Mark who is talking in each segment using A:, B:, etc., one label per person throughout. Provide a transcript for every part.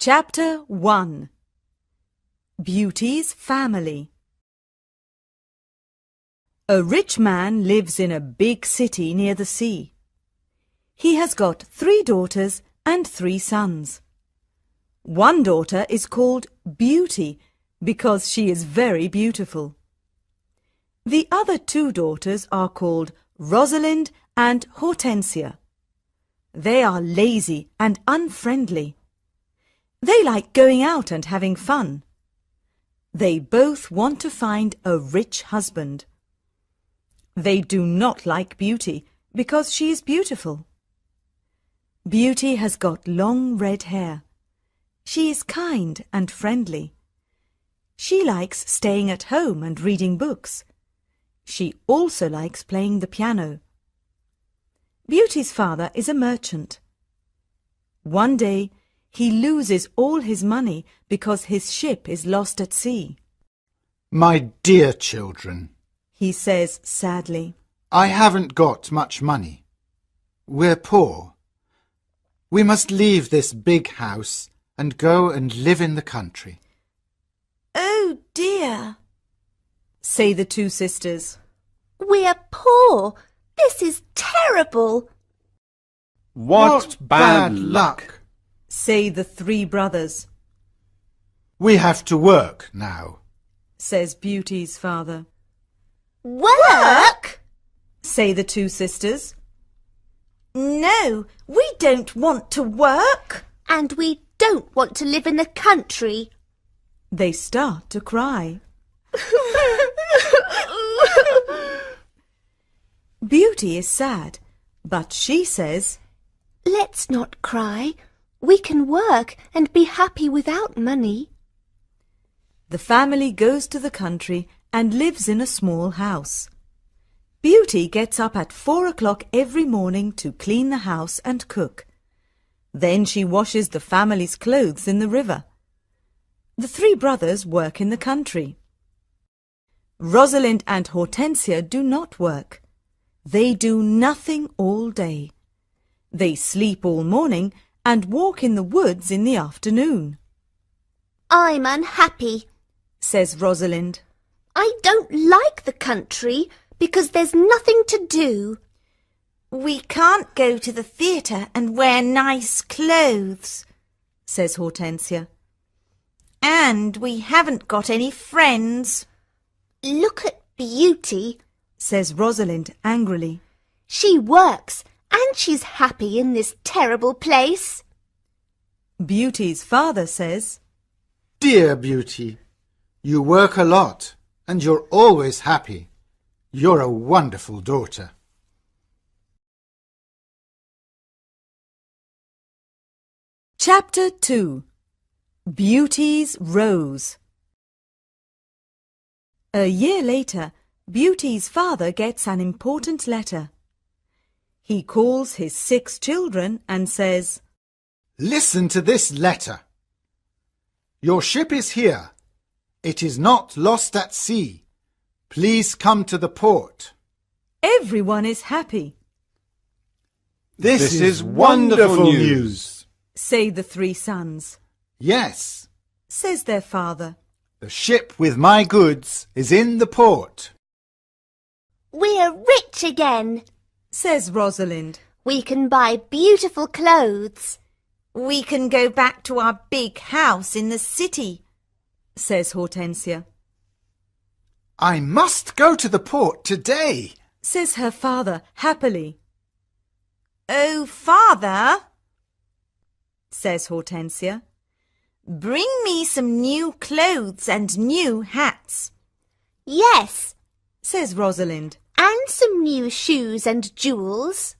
A: Chapter 1 Beauty's Family. A rich man lives in a big city near the sea. He has got 3 daughters and 3 sons. One daughter is called Beauty because she is very beautiful. The other 2 daughters are called Rosalind and Hortensia. They are lazy and unfriendly. They like going out and having fun. They both want to find a rich husband. They do not like Beauty because she is beautiful. Beauty has got long red hair. She is kind and friendly. She likes staying at home and reading books. She also likes playing the piano. Beauty's father is a merchant. One day, he loses all his money because his ship is lost at sea.
B: My dear children,
A: He says sadly,
B: I haven't got much money. We're poor. We must leave this big house and go and live in the country.
C: Oh dear,
A: say the 2 sisters.
C: we're poor. This is terrible.
D: What bad luck!
A: Say the 3 brothers,
B: We have to work now.
A: says Beauty's father.
C: Work?
A: Say the 2 sisters.
C: No, we don't want to work. And we don't want to live in the country.
A: They start to cry. Beauty is sad, but she says,
C: Let's not cry. We can work and be happy without money.
A: the family goes to the country and lives in a small house. Beauty gets up at 4 o'clock every morning to clean the house and cook. Then she washes the family's clothes in the river. The 3 brothers work in the country. Rosalind and Hortensia do not work. They do nothing all day. They sleep all morning and walk in the woods in the afternoon,
C: I'm unhappy.
A: says Rosalind.
C: I don't like the country because there's nothing to do. We can't go to the theatre and wear nice clothes,
A: says Hortensia.
C: and we haven't got any friends. Look at Beauty.
A: Says Rosalind angrily.
C: She works and she's happy in this terrible place.
A: Beauty's father says,
B: Dear Beauty, you work a lot and you're always happy. You're a wonderful daughter.
A: Chapter 2 Beauty's Rose. A year later, Beauty's father gets an important letter. He calls his 6 children and says,
B: Listen to this letter. Your ship is here. It is not lost at sea. Please come to the port.
A: Everyone is happy,
B: This is wonderful news.
A: say the 3 sons.
B: Yes,
A: Says their father.
B: the ship with my goods is in the port.
C: We're rich again.
A: Says Rosalind.
C: We can buy beautiful clothes. We can go back to our big house in the city.
A: Says Hortensia.
B: I must go to the port today.
A: Says her father happily.
C: Oh, Father,
A: Says Hortensia.
C: bring me some new clothes and new hats. Yes,
A: Says Rosalind.
C: and some new shoes and jewels.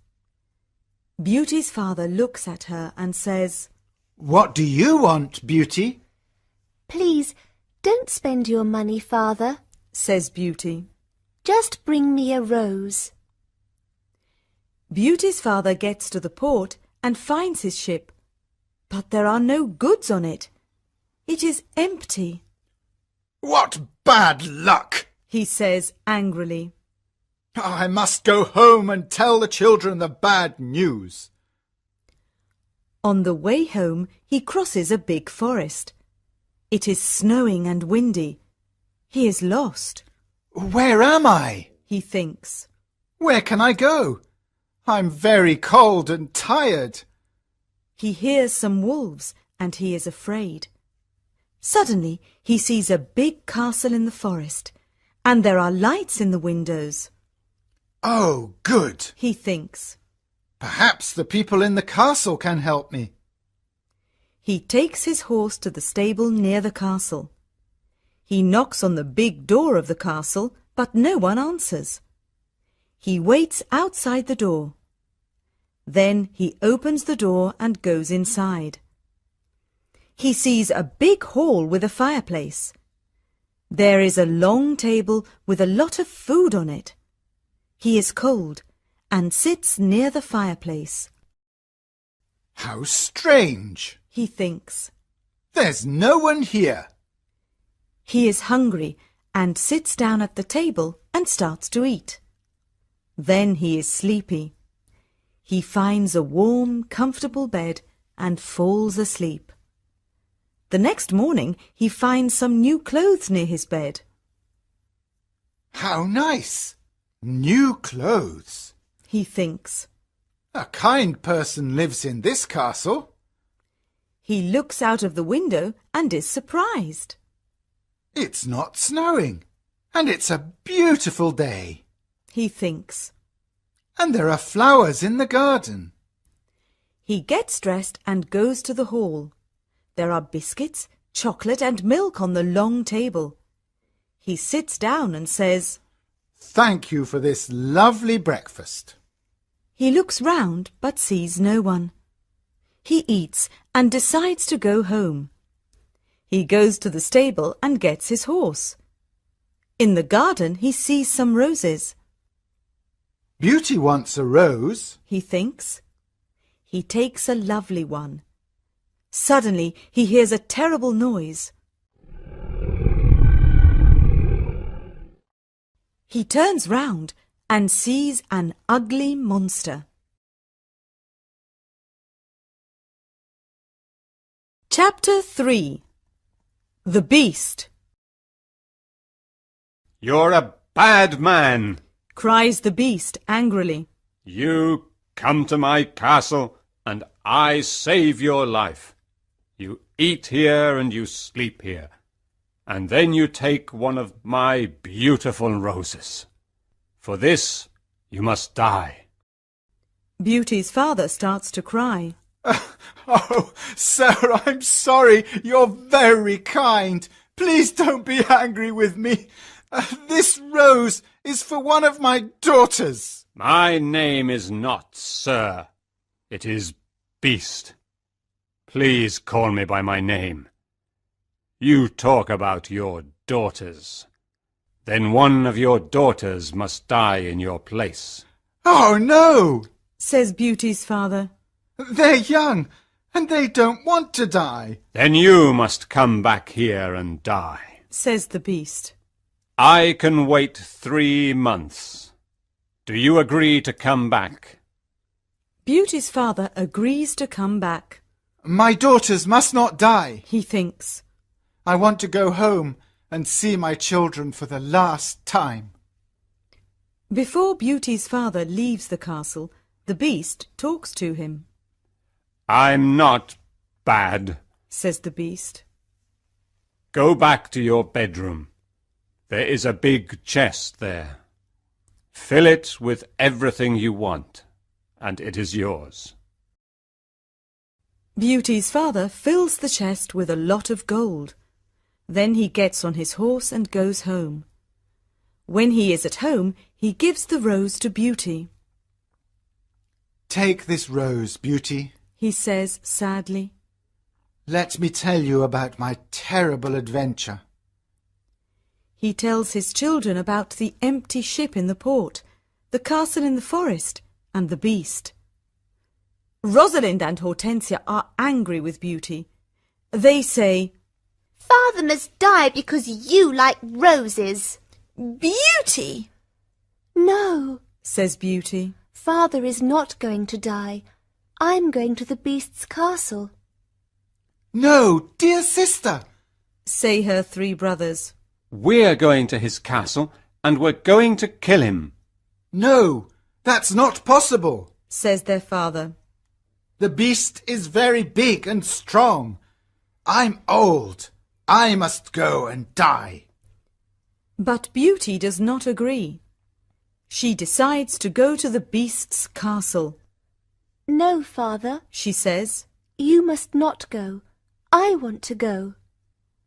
A: Beauty's father looks at her and says,
B: What do you want, Beauty?
C: Please, don't spend your money, Father.
A: says Beauty.
C: Just bring me a rose.
A: Beauty's father gets to the port and finds his ship, but there are no goods on it. It is empty,
B: What bad luck!
A: he says angrily.
B: I must go home and tell the children the bad news.
A: On the way home, he crosses a big forest. It is snowing and windy. He is lost.
B: Where am I?
A: He thinks.
B: Where can I go? I'm very cold and tired.
A: He hears some wolves and he is afraid. Suddenly, he sees a big castle in the forest, and there are lights in the windows.
B: Oh, good.
A: He thinks.
B: Perhaps the people in the castle can help me.
A: He takes his horse to the stable near the castle. He knocks on the big door of the castle, but no one answers. He waits outside the door. Then he opens the door and goes inside. He sees a big hall with a fireplace. There is a long table with a lot of food on it. He is cold and sits near the fireplace.
B: How strange.
A: He thinks.
B: There's no one here.
A: He is hungry and sits down at the table and starts to eat. Then he is sleepy. He finds a warm, comfortable bed and falls asleep. The next morning he finds some new clothes near his bed.
B: How nice. New clothes.
A: He thinks.
B: A kind person lives in this castle.
A: He looks out of the window and is surprised.
B: It's not snowing, and it's a beautiful day.
A: He thinks.
B: And there are flowers in the garden.
A: He gets dressed and goes to the hall. There are biscuits, chocolate and milk on the long table. He sits down and says,
B: Thank you for this lovely breakfast.
A: He looks round but sees no one. He eats and decides to go home. He goes to the stable and gets his horse. In the garden he sees some roses.
B: Beauty wants a rose.
A: He thinks. He takes a lovely one. Suddenly he hears a terrible noise. He turns round and sees an ugly monster. Chapter 3. The Beast.
D: You're a bad man.
A: Cries the Beast angrily.
D: You come to my castle and I save your life. You eat here and you sleep here, and then you take one of my beautiful roses. For this you must die.
A: Beauty's father starts to cry.
B: Oh, sir, I'm sorry. You're very kind. Please don't be angry with me. This rose is for one of my daughters.
D: My name is not Sir. It is Beast. Please call me by my name. You talk about your daughters. Then one of your daughters must die in your place.
B: Oh, no,
A: Says Beauty's father.
B: they're young and they don't want to die.
D: Then you must come back here and die.
A: Says the Beast.
D: I can wait 3 months. Do you agree to come back?
A: Beauty's father agrees to come back.
B: My daughters must not die.
A: He thinks.
B: I want to go home and see my children for the last time.
A: Before Beauty's father leaves the castle, the Beast talks to him.
D: I'm not bad.
A: Says the Beast.
D: Go back to your bedroom. There is a big chest there. Fill it with everything you want, and it is yours.
A: Beauty's father fills the chest with a lot of gold. Then he gets on his horse and goes home. When he is at home, he gives the rose to Beauty.
B: Take this rose, Beauty.
A: He says sadly.
B: Let me tell you about my terrible adventure.
A: He tells his children about the empty ship in the port, the castle in the forest, and the Beast. Rosalind and Hortensia are angry with Beauty. They say,
C: Father must die because you like roses.
E: Beauty!
C: No,
A: says Beauty.
C: Father is not going to die. I'm going to the beast's castle.
B: No, dear sister.
A: say her 3 brothers.
D: We're going to his castle, and we're going to kill him.
B: No, that's not possible.
A: Says their father.
B: The beast is very big and strong. I'm old. I must go and die.
A: But Beauty does not agree. She decides to go to the beast's castle.
C: No, father,
A: She says,
C: you must not go. I want to go.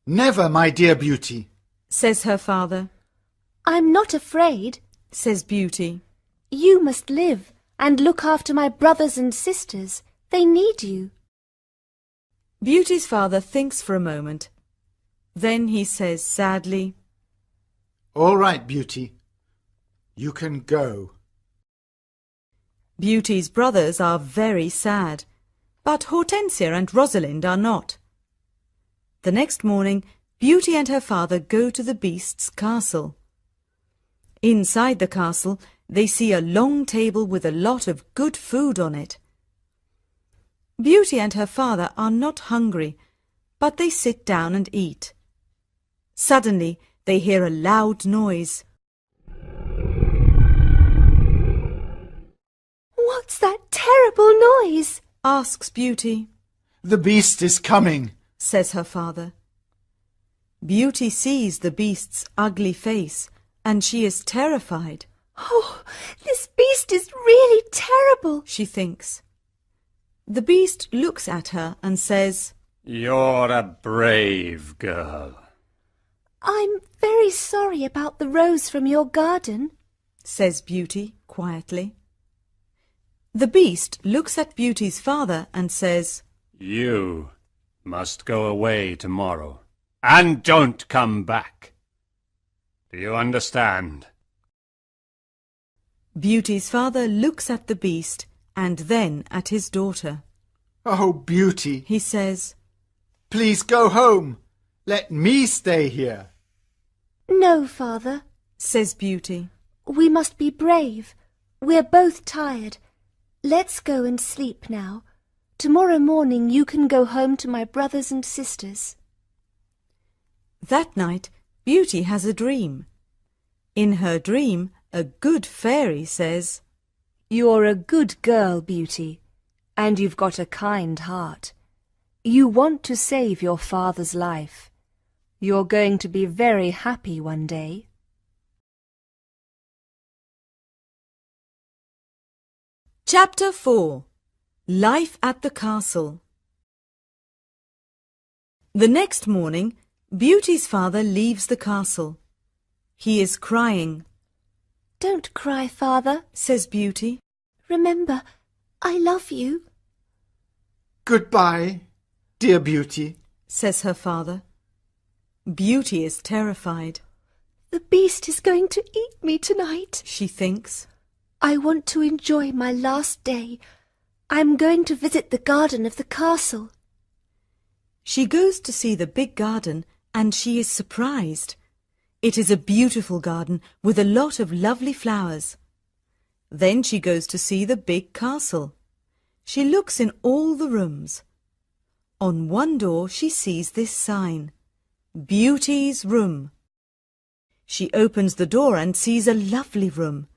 B: Never, my dear Beauty.
A: says her father,
C: I'm not afraid.
A: says Beauty.
C: You must live and look after my brothers and sisters. They need you.
A: Beauty's father thinks for a moment. Then he says sadly,
B: All right, Beauty. You can go.
A: Beauty's brothers are very sad, but Hortensia and Rosalind are not. The next morning, Beauty and her father go to the beast's castle. Inside the castle, they see a long table with a lot of good food on it. Beauty and her father are not hungry, but they sit down and eat. Suddenly, they hear a loud noise.
C: What's that terrible noise?
A: Asks Beauty,
B: The beast is coming.
A: says her father. Beauty sees the beast's ugly face, and she is terrified.
C: Oh, this beast is really terrible.
A: She thinks. The beast looks at her and says,
D: You're a brave girl.
C: I'm very sorry about the rose from your garden.
A: says Beauty quietly. The beast looks at Beauty's father and says,
D: You must go away tomorrow, and don't come back. Do you understand?
A: Beauty's father looks at the beast and then at his daughter.
B: Oh, Beauty,
A: He says,
B: please go home. Let me stay here.
C: No, father.
A: says Beauty.
C: We must be brave. We're both tired. Let's go and sleep now. Tomorrow morning you can go home to my brothers and sisters.
A: That night, Beauty has a dream. In her dream, a good fairy says,
F: You're a good girl, Beauty, and you've got a kind heart. You want to save your father's life. You're going to be very happy one day.
A: Chapter 4. Life at the Castle. The next morning, Beauty's father leaves the castle. He is crying,
C: Don't cry, father.
A: says Beauty.
C: Remember, I love you.
B: Goodbye, dear Beauty.
A: Says her father. Beauty is terrified.
C: The beast is going to eat me tonight.
A: She thinks.
C: I want to enjoy my last day. I'm going to visit the garden of the castle.
A: She goes to see the big garden and she is surprised. It is a beautiful garden with a lot of lovely flowers. Then she goes to see the big castle. She looks in all the rooms. On one door she sees this sign, Beauty's Room. She opens the door and sees a lovely room.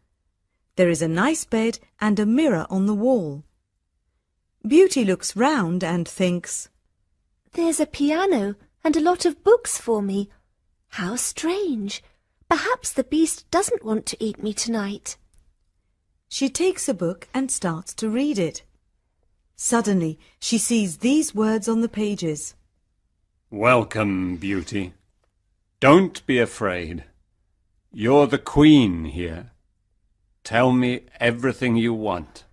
A: There is a nice bed and a mirror on the wall. Beauty looks round and thinks,
C: There's a piano and a lot of books for me. How strange. Perhaps the beast doesn't want to eat me tonight.
A: She takes a book and starts to read it. Suddenly, she sees these words on the pages.
D: Welcome, Beauty. Don't be afraid. You're the queen here. Tell me everything you want.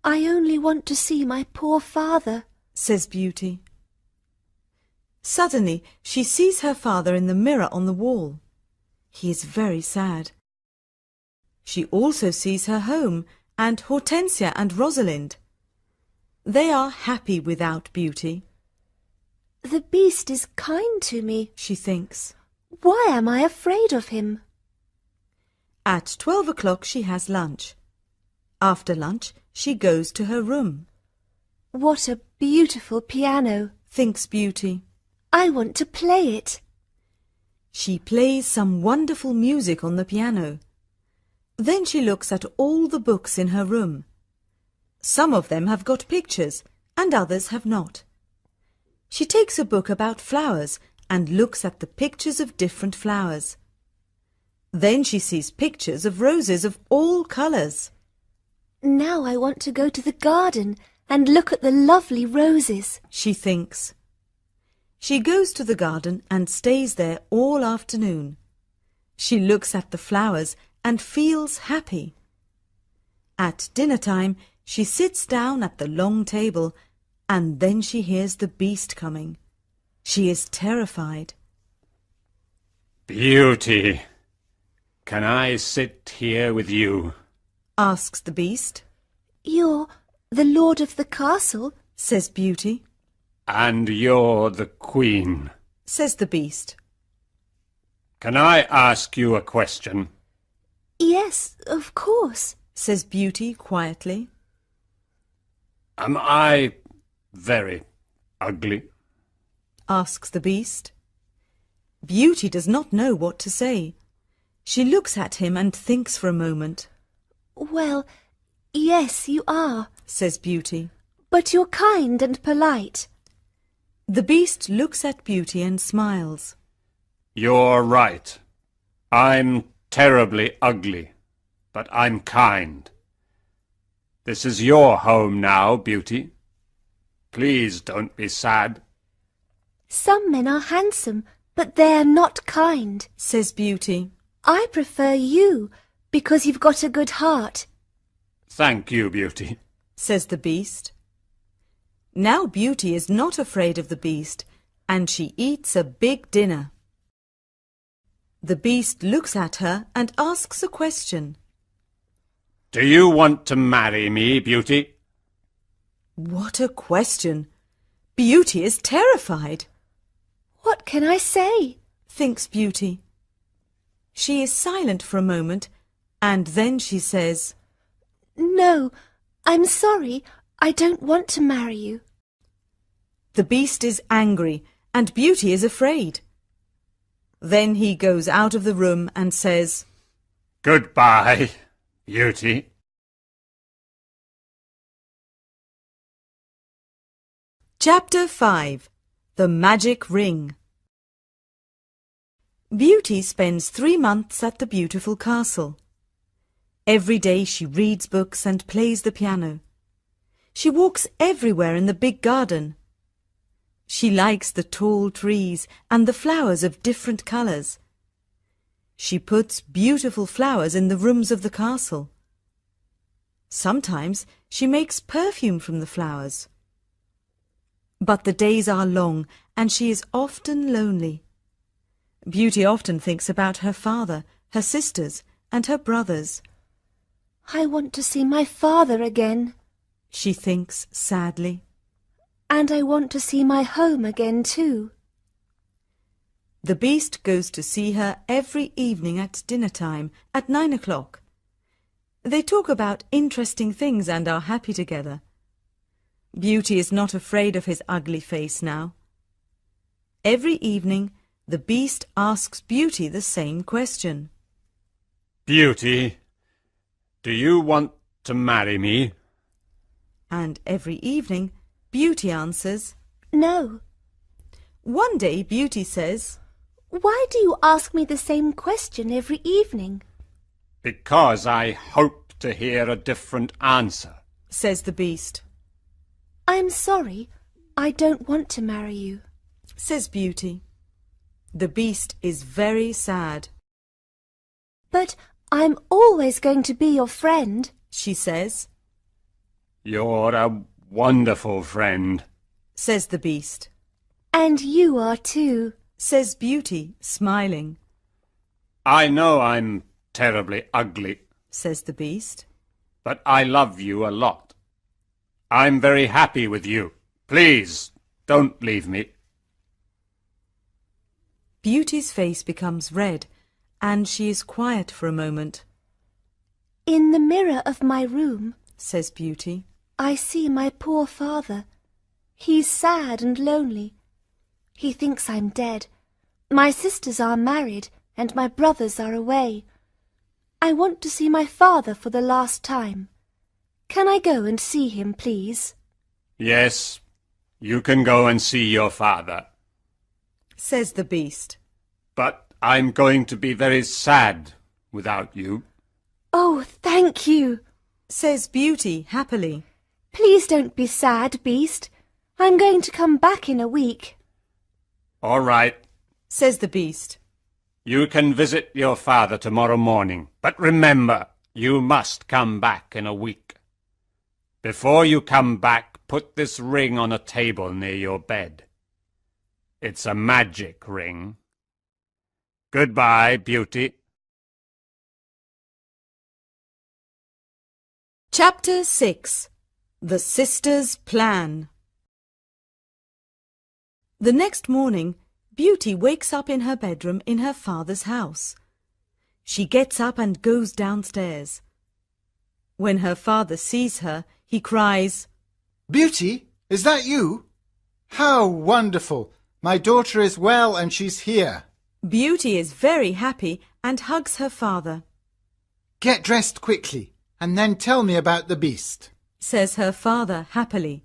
C: I only want to see my poor father.
A: Says Beauty. Suddenly, she sees her father in the mirror on the wall. He is very sad. She also sees her home and Hortensia and Rosalind. They are happy without Beauty,
C: The beast is kind to me.
A: she thinks.
C: Why am I afraid of him?
A: At 12 o'clock she has lunch. After lunch, She goes to her room.
F: What a beautiful piano.
A: Thinks Beauty.
F: I want to play it.
A: She plays some wonderful music on the piano. Then she looks at all the books in her room. Some of them have got pictures and others have not. She takes a book about flowers and looks at the pictures of different flowers. Then she sees pictures of roses of all colours.
F: Now I want to go to the garden and look at the lovely roses.
A: She thinks. She goes to the garden and stays there all afternoon. She looks at the flowers and feels happy. At dinner time, she sits down at the long table and then she hears the beast coming. She is terrified.
D: Beauty, can I sit here with you?
A: Asks the beast.
F: You're the lord of the castle?
A: Says Beauty.
D: And you're the queen.
A: Says the beast.
D: Can I ask you a question?
F: Yes, of course.
A: Says Beauty quietly.
D: Am I very ugly?
A: Asks the beast. Beauty does not know what to say. She looks at him and thinks for a moment.
F: Well, yes, you are.
A: Says Beauty.
F: But you're kind and polite.
A: The beast looks at Beauty and smiles.
D: You're right. I'm terribly ugly, but I'm kind. This is your home now, Beauty. Please don't be sad.
F: Some men are handsome, but they're not kind.
A: Says Beauty.
F: I prefer you because you've got a good heart.
D: Thank you, Beauty.
A: Says the beast. Now Beauty is not afraid of the beast, and she eats a big dinner. The beast looks at her and asks a question.
D: Do you want to marry me, Beauty?
A: What a question! Beauty is terrified.
F: What can I say?
A: Thinks Beauty. She is silent for a moment, and then she says,
F: No, I'm sorry. I don't want to marry you.
A: The beast is angry, and Beauty is afraid. Then he goes out of the room and says,
D: Goodbye, Beauty.
A: Chapter 5. The Magic Ring. Beauty spends 3 months at the beautiful castle. Every day she reads books and plays the piano. She walks everywhere in the big garden. She likes the tall trees and the flowers of different colours. She puts beautiful flowers in the rooms of the castle. Sometimes she makes perfume from the flowers. But the days are long and she is often lonely. Beauty often thinks about her father, her sisters, and her brothers.
F: I want to see my father again.
A: She thinks sadly.
F: And I want to see my home again too.
A: The beast goes to see her every evening at dinner time at 9 o'clock. They talk about interesting things and are happy together. Beauty is not afraid of his ugly face now. Every evening the beast asks Beauty the same question.
D: Beauty, do you want to marry me?
A: And every evening Beauty answers,
F: No.
A: One day Beauty says,
F: Why do you ask me the same question every evening?
D: Because I hope to hear a different answer.
A: Says the beast.
F: I'm sorry. I don't want to marry you.
A: Says Beauty. The beast is very sad.
F: But I'm always going to be your friend.
A: She says.
D: You're a wonderful friend.
A: Says the beast.
F: And you are too.
A: Says Beauty, smiling.
D: I know I'm terribly ugly,
A: Says the beast.
D: but I love you a lot. I'm very happy with you. Please, don't leave me.
A: Beauty's face becomes red, and she is quiet for a moment.
F: In the mirror of my room,
A: says Beauty.
F: I see my poor father. He's sad and lonely. He thinks I'm dead. My sisters are married and my brothers are away. I want to see my father for the last time. Can I go and see him, please?
D: Yes, you can go and see your father.
A: Says the Beast.
D: But I'm going to be very sad without you.
F: Oh, thank you.
A: Says Beauty happily.
F: Please don't be sad, Beast. I'm going to come back in a week.
D: All right,
A: Says the Beast.
D: you can visit your father tomorrow morning. But remember, you must come back in a week. Before you come back, put this ring on a table near your bed. It's a magic ring. Goodbye, Beauty.
A: Chapter 6. The Sisters' Plan. The next morning, Beauty wakes up in her bedroom in her father's house. She gets up and goes downstairs. When her father sees her, he cries,
B: Beauty, is that you? How wonderful! My daughter is well and she's here.
A: Beauty is very happy and hugs her father.
B: Get dressed quickly and then tell me about the beast.
A: Says her father happily.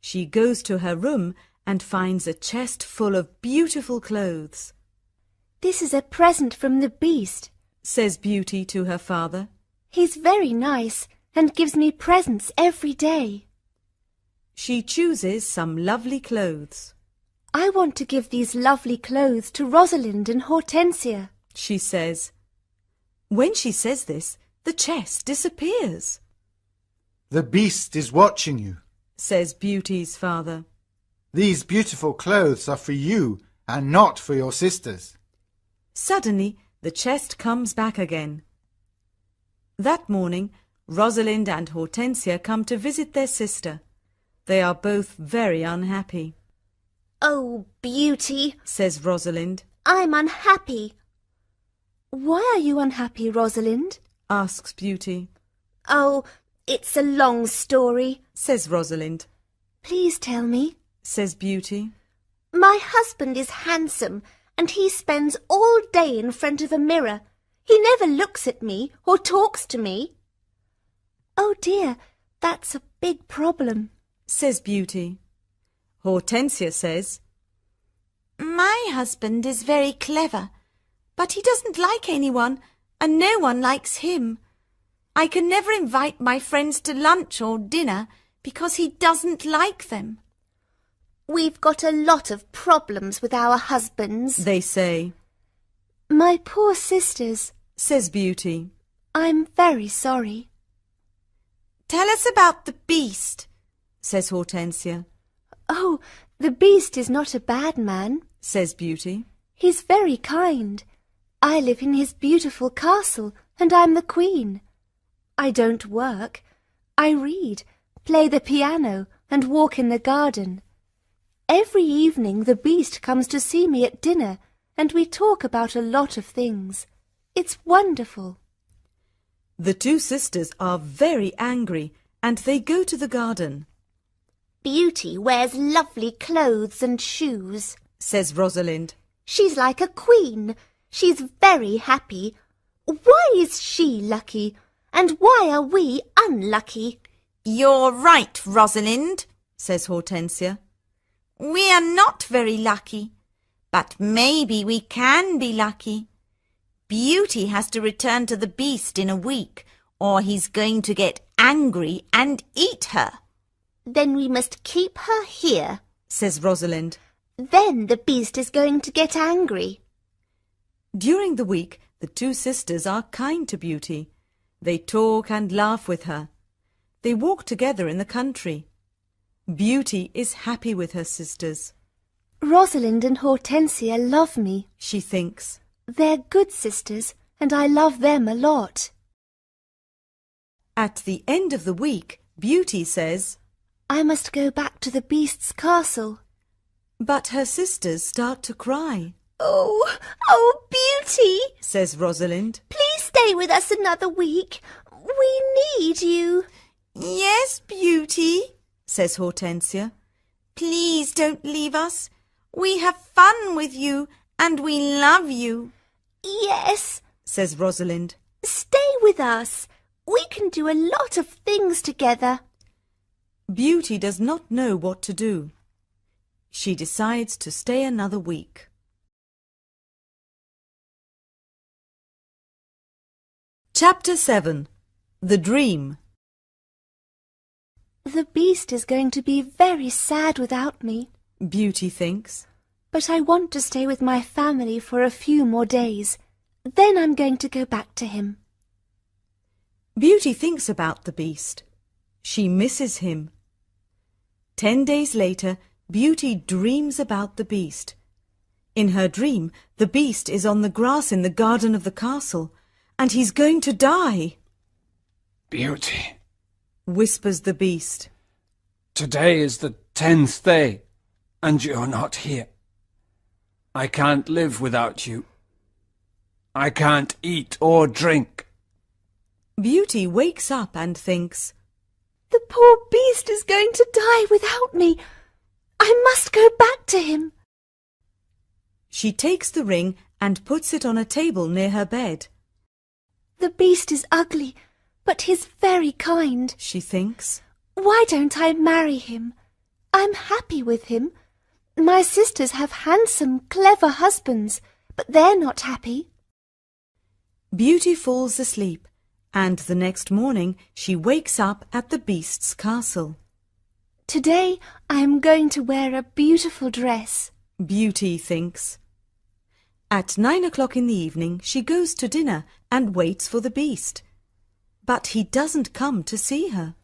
A: She goes to her room and finds a chest full of beautiful clothes.
F: This is a present from the Beast.
A: Says Beauty to her father.
F: He's very nice and gives me presents every day.
A: She chooses some lovely clothes.
F: I want to give these lovely clothes to Rosalind and Hortensia.
A: She says. When she says this, the chest disappears.
B: The beast is watching you.
A: Says Beauty's father.
B: These beautiful clothes are for you and not for your sisters.
A: Suddenly, the chest comes back again. That morning, Rosalind and Hortensia come to visit their sister. They are both very unhappy.
C: Oh, Beauty,
A: Says Rosalind.
C: I'm unhappy.
F: Why are you unhappy, Rosalind?
A: Asks Beauty.
C: Oh, it's a long story.
A: Says Rosalind.
F: Please tell me.
A: Says Beauty.
C: My husband is handsome and he spends all day in front of a mirror. He never looks at me or talks to me.
F: Oh dear, that's a big problem.
A: Says Beauty. Hortensia says,
E: My husband is very clever, but he doesn't like anyone, and no one likes him. I can never invite my friends to lunch or dinner because he doesn't like them.
C: We've got a lot of problems with our husbands.
A: they say.
F: My poor sisters,
A: Says Beauty.
F: I'm very sorry.
E: Tell us about the beast.
A: Says Hortensia.
F: Oh, the Beast is not a bad man.
A: Says Beauty.
F: He's very kind. I live in his beautiful castle and I'm the queen. I don't work. I read, play the piano and walk in the garden. Every evening the Beast comes to see me at dinner and we talk about a lot of things. It's wonderful.
A: The two sisters are very angry and they go to the garden.
C: Beauty wears lovely clothes and shoes.
A: Says Rosalind.
C: She's like a queen. She's very happy. Why is she lucky? And why are we unlucky?
E: You're right, Rosalind,
A: Says Hortensia.
E: we are not very lucky, but maybe we can be lucky. Beauty has to return to the Beast in a week, or he's going to get angry and eat her.
C: Then we must keep her here.
A: Says Rosalind.
C: Then the Beast is going to get angry.
A: During the week, the two sisters are kind to Beauty. They talk and laugh with her. They walk together in the country. Beauty is happy with her sisters.
F: Rosalind and Hortensia love me.
A: She thinks.
F: They're good sisters and I love them a lot.
A: At the end of the week, Beauty says,
F: I must go back to the Beast's castle.
A: but her sisters start to cry.
C: Oh, Beauty,
A: Says Rosalind.
C: please stay with us another week. We need you.
E: Yes, Beauty, says Hortensia. Please don't leave us. We have fun with you and we love you.
C: Yes,
E: Says Rosalind.
C: stay with us. We can do a lot of things together.
A: Beauty does not know what to do. She decides to stay another week. Chapter 7. The Dream.
C: The beast is going to be very sad without me,
A: Beauty thinks.
C: but I want to stay with my family for a few more days. Then I'm going to go back to him.
A: Beauty thinks about the beast. She misses him. 10 days later, Beauty dreams about the beast. In her dream, the beast is on the grass in the garden of the castle, and he's going to die,
D: Beauty,
A: whispers the beast.
D: today is the 10th day, and you're not here. I can't live without you. I can't eat or drink.
A: Beauty wakes up and thinks,
C: The poor beast is going to die without me. I must go back to him.
A: She takes the ring and puts it on a table near her bed.
C: The beast is ugly, but he's very kind.
A: She thinks.
C: Why don't I marry him? I'm happy with him. My sisters have handsome, clever husbands, but they're not happy.
A: Beauty falls asleep, and the next morning she wakes up at the beast's castle.
C: Today I am going to wear a beautiful dress.
A: Beauty thinks. At 9 o'clock in the evening she goes to dinner and waits for the beast. But he doesn't come to see her.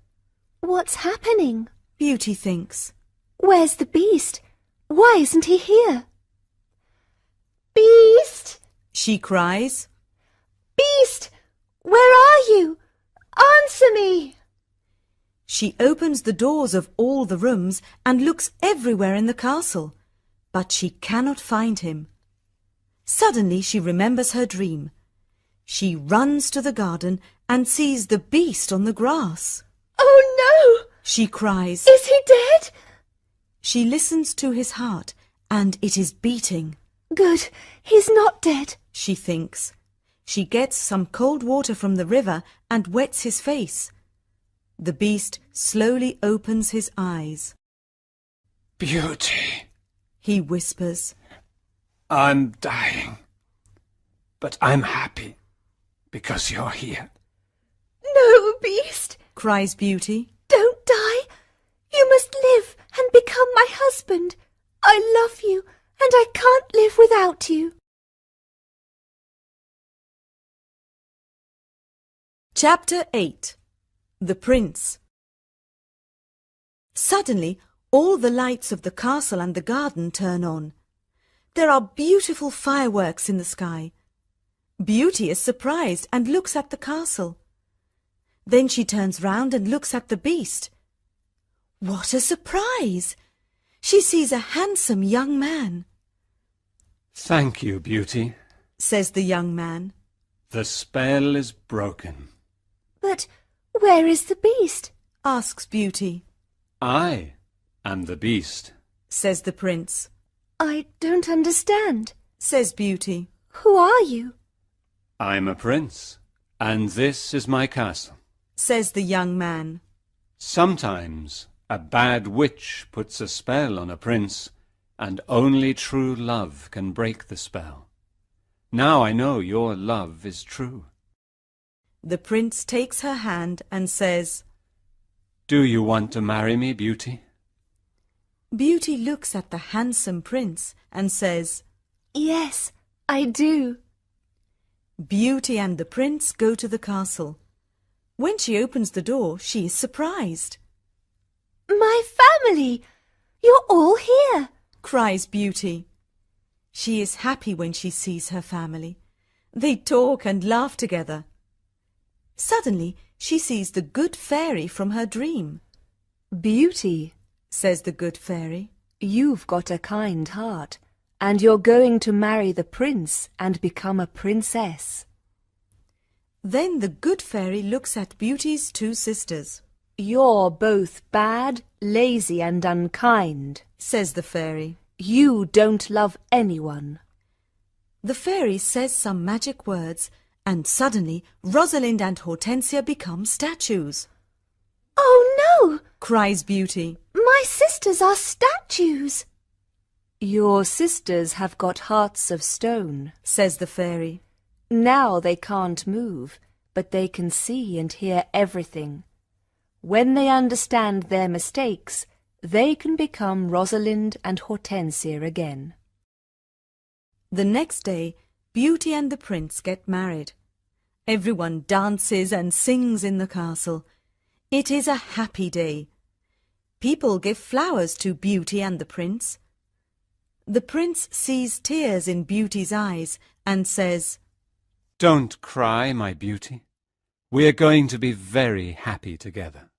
C: What's happening?
A: Beauty thinks.
C: Where's the beast? Why isn't he here? Beast!
A: She cries.
C: Beast! Where are you? Answer me!
A: She opens the doors of all the rooms and looks everywhere in the castle, but she cannot find him. Suddenly she remembers her dream. She runs to the garden and sees the beast on the grass.
C: Oh no!
A: She cries.
C: Is he dead?
A: She listens to his heart, and it is beating.
C: Good, he's not dead.
A: She thinks. She gets some cold water from the river and wets his face. The beast slowly opens his eyes.
D: Beauty,
A: He whispers.
D: I'm dying. But I'm happy because you're here.
C: No, Beast,
A: Cries Beauty.
C: don't die. You must live and become my husband. I love you, and I can't live without you.
A: Chapter 8. The Prince. Suddenly, all the lights of the castle and the garden turn on. There are beautiful fireworks in the sky. Beauty is surprised and looks at the castle. Then she turns round and looks at the beast. What a surprise! She sees a handsome young man.
D: Thank you, Beauty.
A: Says the young man.
D: The spell is broken.
C: But where is the beast?
A: Asks Beauty.
D: I am the beast.
A: Says the prince.
C: I don't understand.
A: Says Beauty.
C: Who are you?
D: I'm a prince, and this is my castle.
A: Says the young man.
D: Sometimes a bad witch puts a spell on a prince, and only true love can break the spell. Now I know your love is true.
A: The prince takes her hand and says,
D: Do you want to marry me, Beauty?
A: Beauty looks at the handsome prince and says,
C: Yes, I do.
A: Beauty and the prince go to the castle. When she opens the door, she is surprised.
C: My family! You're all here.
A: Cries Beauty. She is happy when she sees her family. They talk and laugh together. Suddenly, she sees the good fairy from her dream.
F: Beauty,
A: Says the good fairy.
F: you've got a kind heart, and you're going to marry the prince and become a princess.
A: Then the good fairy looks at Beauty's two sisters.
F: You're both bad, lazy and unkind,
A: Says the fairy.
F: You don't love anyone.
A: The fairy says some magic words, and suddenly Rosalind and Hortensia become statues.
C: Oh no!
A: Cries Beauty.
C: My sisters are statues.
F: Your sisters have got hearts of stone.
A: Says the fairy.
F: Now they can't move, but they can see and hear everything. When they understand their mistakes, they can become Rosalind and Hortensia again.
A: The next day, Beauty and the prince get married. Everyone dances and sings in the castle. It is a happy day. People give flowers to Beauty and the prince. The prince sees tears in Beauty's eyes and says,
D: Don't cry, my beauty. We're going to be very happy together.